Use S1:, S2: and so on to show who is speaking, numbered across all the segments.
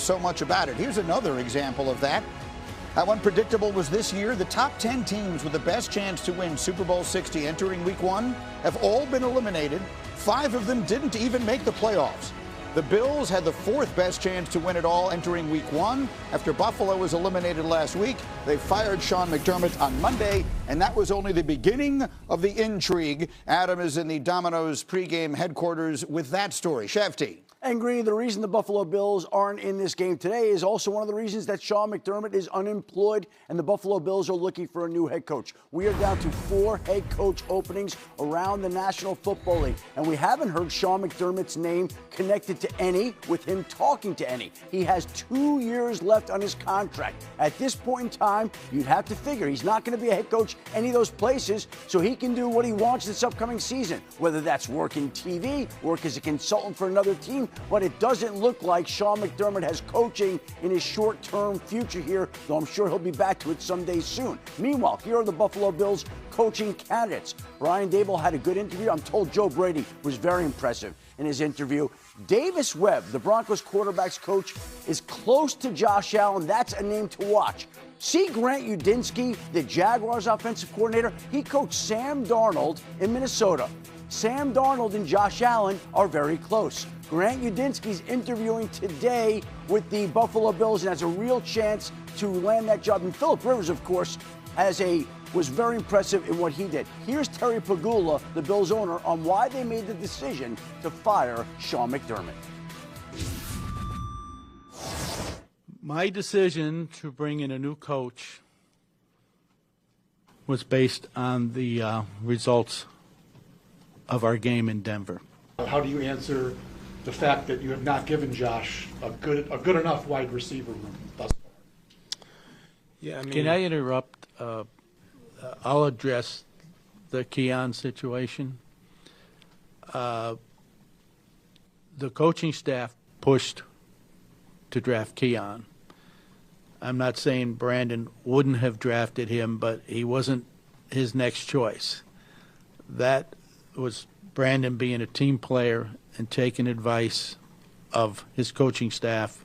S1: so much about it. Here's another example of that. How unpredictable was this year? The top 10 teams with the best chance to win Super Bowl 60 entering Week 1 have all been eliminated. 5 of them didn't even make the playoffs. The Bills had the 4th best chance to win it all entering Week 1. After Buffalo was eliminated last week, they fired Sean McDermott on Monday, and that was only the beginning of the intrigue. Adam is in the Domino's pregame headquarters with that story. Shefty.
S2: And Greeny, the reason the Buffalo Bills aren't in this game today is also one of the reasons that Sean McDermott is unemployed and the Buffalo Bills are looking for a new head coach. We are down to 4 head coach openings around the National Football League, and we haven't heard Sean McDermott's name connected to any, with him talking to any. He has 2 years left on his contract. At this point in time, you'd have to figure he's not going to be a head coach any of those places, so he can do what he wants this upcoming season, whether that's work in TV, work as a consultant for another team. But it doesn't look like Sean McDermott has coaching in his short-term future here, though I'm sure he'll be back to it someday soon. Meanwhile, here are the Buffalo Bills coaching candidates. Brian Daboll had a good interview. I'm told Joe Brady was very impressive in his interview. Davis Webb, the Broncos quarterback's coach, is close to Josh Allen. That's a name to watch. See Grant Udinski, the Jaguars offensive coordinator? He coached Sam Darnold in Minnesota. Sam Darnold and Josh Allen are very close. Grant Udinski's interviewing today with the Buffalo Bills and has a real chance to land that job. And Philip Rivers, of course, was very impressive in what he did. Here's Terry Pegula, the Bills owner, on why they made the decision to fire Sean McDermott.
S3: My decision to bring in a new coach was based on the results of our game in Denver.
S4: How do you answer the fact that you have not given Josh a good enough wide receiver room thus far?
S3: Yeah, can I interrupt? I'll address the Keon situation. The coaching staff pushed to draft Keon. I'm not saying Brandon wouldn't have drafted him, but he wasn't his next choice. That was Brandon being a team player and taking advice of his coaching staff,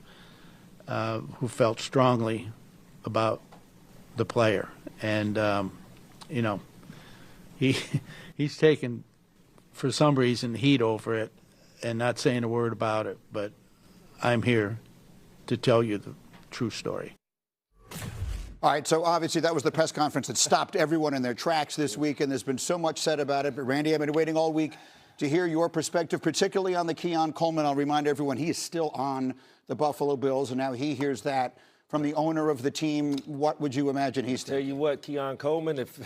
S3: who felt strongly about the player. And, he's taken, for some reason, heat over it and not saying a word about it. But I'm here to tell you the true story.
S1: All right, so obviously that was the press conference that stopped everyone in their tracks this week, and there's been so much said about it. But, Randy, I've been waiting all week to hear your perspective, particularly on the Keon Coleman. I'll remind everyone he is still on the Buffalo Bills, and now he hears that from the owner of the team. What would you imagine he's
S5: tell you what, Keon Coleman, if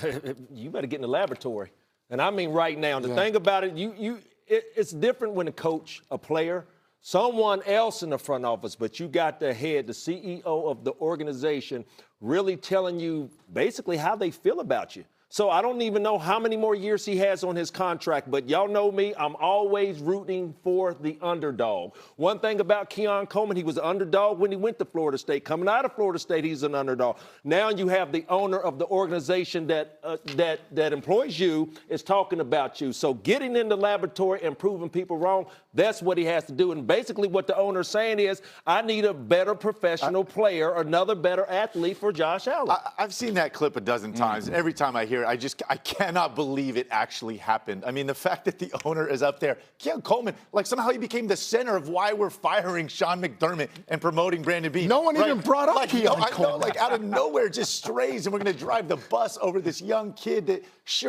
S5: you better get in the laboratory. And I mean right now. The thing about it, it's different when a coach, a player, someone else in the front office, but you got the head, the CEO of the organization, really telling you basically how they feel about you. So I don't even know how many more years he has on his contract, but y'all know me, I'm always rooting for the underdog. One thing about Keon Coleman, he was an underdog when he went to Florida State. Coming out of Florida State, he's an underdog. Now you have the owner of the organization that employs you is talking about you. So getting in the laboratory and proving people wrong, that's what he has to do. And basically what the owner is saying is, I need a better professional player, another better athlete for Josh Allen.
S6: I've seen that clip a dozen times, and every time I hear I cannot believe it actually happened. I mean, the fact that the owner is up there, Keon Coleman, like somehow he became the center of why we're firing Sean McDermott and promoting Brandon Beane.
S1: No one even brought up Keon Coleman.
S6: I know, like out of nowhere, just strays, and we're going to drive the bus over this young kid that,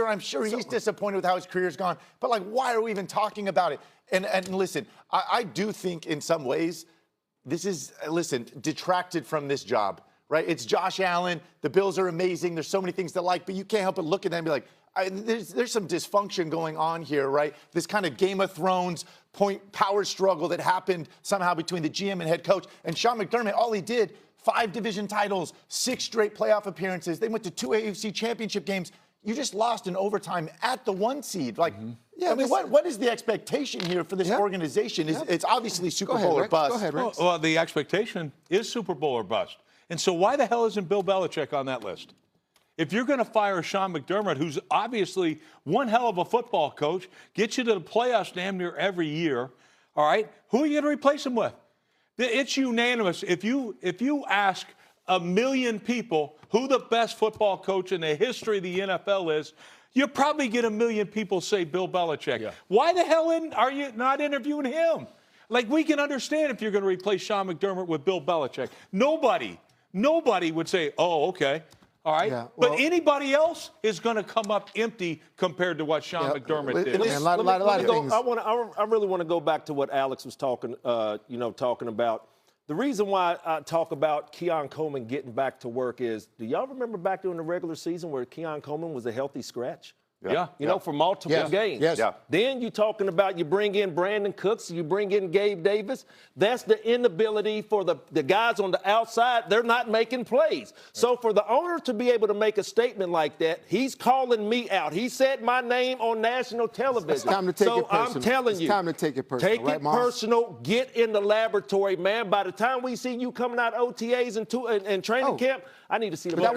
S6: I'm sure he's disappointed with how his career's gone. But like, why are we even talking about it? And listen, I do think in some ways this is, detracted from this job. Right? It's Josh Allen. The Bills are amazing. There's so many things to like, but you can't help but look at them and be like, there's some dysfunction going on here, right? This kind of Game of Thrones power struggle that happened somehow between the GM and head coach. And Sean McDermott, all he did, 5 division titles, 6 straight playoff appearances. They went to 2 AFC championship games. You just lost in overtime at the 1 seed. Like, I mean, what is the expectation here for this organization? It's obviously Super Bowl or bust.
S1: Go ahead, Rick.
S7: Well, the expectation is Super Bowl or bust. And so why the hell isn't Bill Belichick on that list? If you're going to fire Sean McDermott, who's obviously one hell of a football coach, gets you to the playoffs damn near every year, all right, who are you going to replace him with? It's unanimous. If you ask a million people who the best football coach in the history of the NFL is, you probably get a million people say Bill Belichick. Yeah. Why the hell are you not interviewing him? Like, we can understand if you're going to replace Sean McDermott with Bill Belichick. Nobody would say, oh, okay. All right, yeah, well, but anybody else is going to come up empty compared to what Sean McDermott did.
S5: I really want to go back to what Alex was talking about. The reason why I talk about Keon Coleman getting back to work is, do y'all remember back during the regular season where Keon Coleman was a healthy scratch?
S7: Yeah.
S5: You know, for multiple games.
S6: Yes. Yeah.
S5: Then you're talking about you bring in Brandon Cooks, you bring in Gabe Davis. That's the inability for the guys on the outside. They're not making plays. So for the owner to be able to make a statement like that, he's calling me out. He said my name on national television.
S8: It's time to take it personal.
S5: I'm telling you.
S8: It's time to take it personal.
S5: Take it personal. Get in the laboratory, man. By the time we see you coming out OTAs and training camp, I need to see the.
S8: But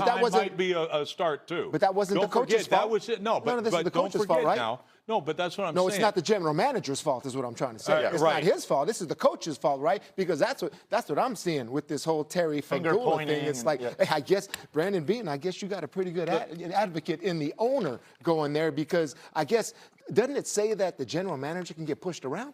S8: that
S7: might be a start too.
S8: But that wasn't the coach's fault.
S7: That was it. No, but
S8: this is the coach's fault, right?
S7: Now. No, but that's what I'm saying.
S8: No, it's not the general manager's fault, is what I'm trying to say. It's not his fault. This is the coach's fault, right? Because that's what I'm seeing with this whole Terry Pegula thing. It's like, hey, I guess Brandon Beaton, I guess you got a pretty good advocate in the owner going there, because I guess, doesn't it say that the general manager can get pushed around?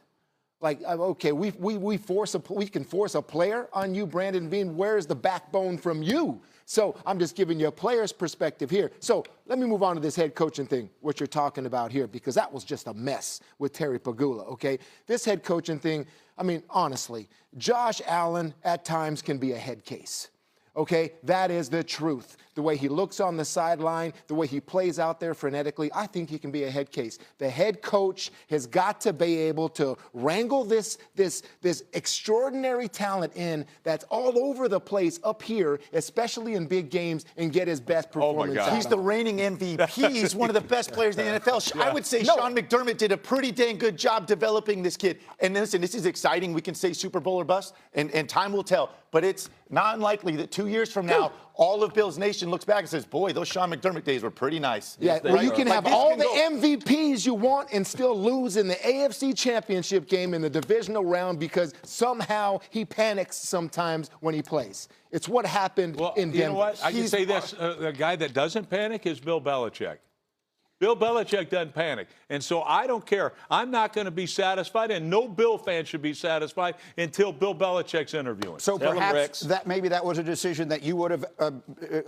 S8: Like, okay, we can force a player on you, Brandon Bean. Where's the backbone from you? So I'm just giving you a player's perspective here. So let me move on to this head coaching thing, what you're talking about here, because that was just a mess with Terry Pegula, okay? This head coaching thing, I mean, honestly, Josh Allen at times can be a head case. Okay, that is the truth. The way he looks on the sideline, the way he plays out there frenetically, I think he can be a head case. The head coach has got to be able to wrangle this extraordinary talent in that's all over the place up here, especially in big games, and get his best performance out.
S6: He's the reigning MVP. He's one of the best players in the NFL. I would say Sean McDermott did a pretty dang good job developing this kid. And listen, this is exciting. We can say Super Bowl or bust, and time will tell. But it's not unlikely that 2 years from now, all of Bills Nation looks back and says, boy, those Sean McDermott days were pretty nice.
S8: Yeah, well, you can have all the MVPs you want and still lose in the AFC Championship game in the divisional round because somehow he panics sometimes when he plays. It's what happened in Denver.
S7: You know what? I can say this. A guy that doesn't panic is Bill Belichick. Bill Belichick doesn't panic. And so I don't care. I'm not going to be satisfied, and no Bill fan should be satisfied until Bill Belichick's interviewing.
S1: So perhaps maybe that was a decision that you would have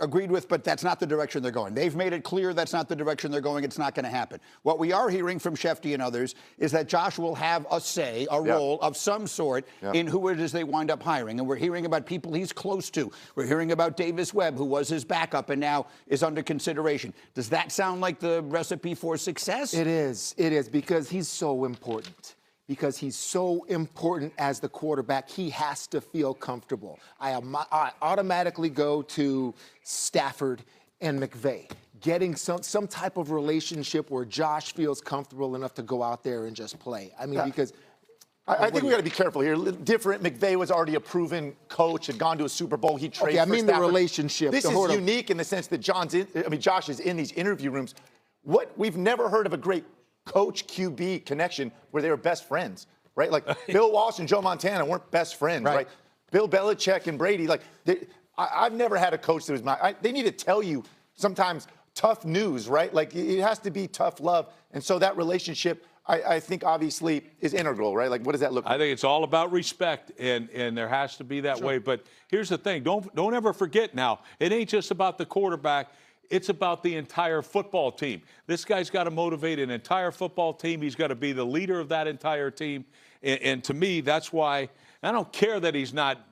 S1: agreed with, but that's not the direction they're going. They've made it clear that's not the direction they're going. It's not going to happen. What we are hearing from Shefty and others is that Josh will have a say, a role of some sort in who it is they wind up hiring. And we're hearing about people he's close to. We're hearing about Davis Webb, who was his backup and now is under consideration. Does that sound like the recipe for success?
S8: It is, because he's so important. Because he's so important as the quarterback, he has to feel comfortable. I automatically go to Stafford and McVay, getting some type of relationship where Josh feels comfortable enough to go out there and just play. I mean, because
S6: I think we got to be careful here. Different. McVay was already a proven coach, had gone to a Super Bowl. He traded.
S8: Okay, I mean the relationship.
S6: This is unique in the sense that Josh is in these interview rooms. We've never heard of a great coach QB connection where they were best friends, right? Like Bill Walsh and Joe Montana weren't best friends, right? Bill Belichick and Brady, I've never had a coach that was they need to tell you sometimes tough news, right? Like it has to be tough love, and so that relationship, I think obviously is integral, right? Like what does that look like?
S7: I think it's all about respect, and there has to be that way. But here's the thing: don't ever forget now, it ain't just about the quarterback. It's about the entire football team. This guy's got to motivate an entire football team. He's got to be the leader of that entire team. And to me, that's why I don't care that he's not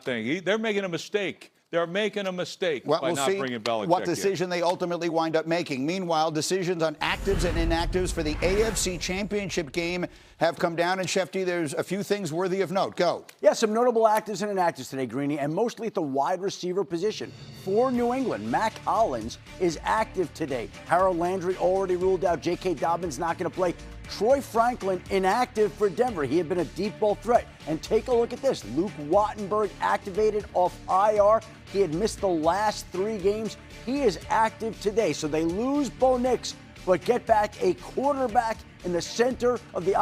S7: thinking. They're making a mistake. They're making a mistake by not bringing Belichick in.
S1: What decision they ultimately wind up making. Meanwhile, decisions on actives and inactives for the AFC Championship game have come down. And, Shefty, there's a few things worthy of note. Go.
S2: Yeah, some notable actives and inactives today, Greeny, and mostly at the wide receiver position. For New England, Mac Hollins is active today. Harold Landry already ruled out. J.K. Dobbins not going to play. Troy Franklin inactive for Denver. He had been a deep ball threat. And take a look at this. Luke Wattenberg activated off IR. He had missed the last 3 games. He is active today. So they lose Bo Nix, but get back a quarterback in the center of the